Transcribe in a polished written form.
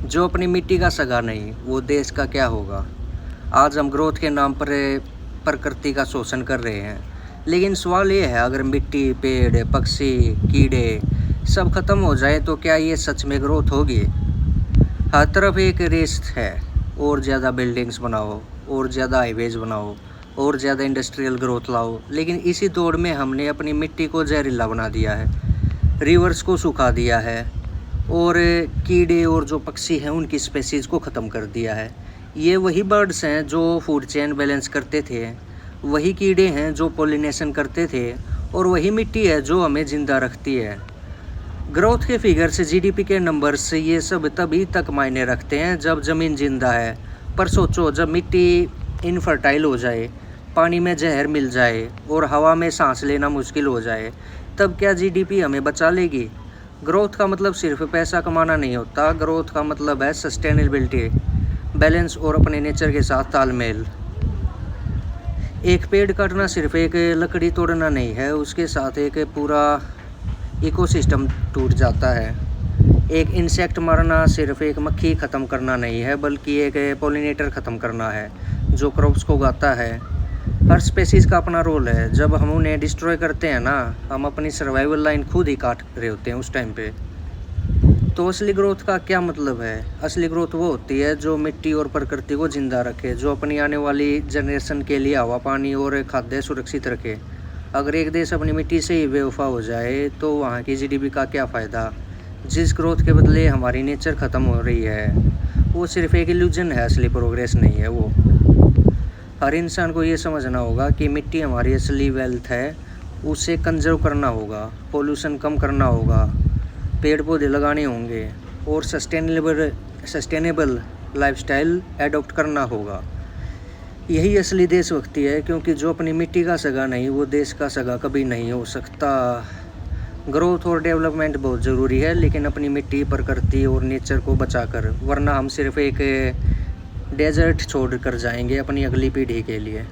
जो अपनी मिट्टी का सगा नहीं, वो देश का क्या होगा। आज हम ग्रोथ के नाम पर प्रकृति का शोषण कर रहे हैं, लेकिन सवाल ये है, अगर मिट्टी, पेड़, पक्षी, कीड़े सब खत्म हो जाए तो क्या ये सच में ग्रोथ होगी। हर तरफ एक रेस है, और ज़्यादा बिल्डिंग्स बनाओ, और ज़्यादा हाईवेज बनाओ, और ज़्यादा इंडस्ट्रियल ग्रोथ लाओ। लेकिन इसी दौड़ में हमने अपनी मिट्टी को जहरीला बना दिया है, रिवर्स को सुखा दिया है, और कीड़े और जो पक्षी हैं उनकी स्पेसीज़ को ख़त्म कर दिया है। ये वही बर्ड्स हैं जो फूड चेन बैलेंस करते थे, वही कीड़े हैं जो पोलिनेशन करते थे, और वही मिट्टी है जो हमें ज़िंदा रखती है। ग्रोथ के फिगर्स, जीडीपी के नंबर्स, ये सब तभी तक मायने रखते हैं जब ज़मीन जिंदा है। पर सोचो, जब मिट्टी इनफर्टाइल हो जाए, पानी में जहर मिल जाए और हवा में सांस लेना मुश्किल हो जाए, तब क्या जीडीपी हमें बचा लेगी। ग्रोथ का मतलब सिर्फ पैसा कमाना नहीं होता। ग्रोथ का मतलब है सस्टेनेबिलिटी, बैलेंस और अपने नेचर के साथ तालमेल। एक पेड़ काटना सिर्फ एक लकड़ी तोड़ना नहीं है, उसके साथ एक पूरा इकोसिस्टम टूट जाता है। एक इंसेक्ट मारना सिर्फ एक मक्खी ख़त्म करना नहीं है, बल्कि एक पोलिनेटर ख़त्म करना है जो क्रॉप्स को उगाता है। हर स्पेसीज़ का अपना रोल है। जब हम उन्हें डिस्ट्रॉय करते हैं ना, हम अपनी सर्वाइवल लाइन खुद ही काट रहे होते हैं उस टाइम पे। तो असली ग्रोथ का क्या मतलब है। असली ग्रोथ वो होती है जो मिट्टी और प्रकृति को ज़िंदा रखे, जो अपनी आने वाली जनरेशन के लिए हवा, पानी और खाद्य सुरक्षित रखे। अगर एक देश अपनी मिट्टी से ही बेवफा हो जाए तो वहाँ की जीडीपी का क्या फ़ायदा। जिस ग्रोथ के बदले हमारी नेचर ख़त्म हो रही है, वो सिर्फ एक इल्यूजन है, असली प्रोग्रेस नहीं है वो। हर इंसान को ये समझना होगा कि मिट्टी हमारी असली वेल्थ है, उसे कंजर्व करना होगा, पोल्यूशन कम करना होगा, पेड़ पौधे लगाने होंगे, और सस्टेनेबल लाइफस्टाइल एडॉप्ट करना होगा। यही असली देशभक्ति है, क्योंकि जो अपनी मिट्टी का सगा नहीं, वो देश का सगा कभी नहीं हो सकता। ग्रोथ और डेवलपमेंट बहुत ज़रूरी है, लेकिन अपनी मिट्टी, प्रकृति और नेचर को बचाकर, वरना हम सिर्फ एक डेजर्ट छोड़ कर जाएंगे अपनी अगली पीढ़ी के लिए।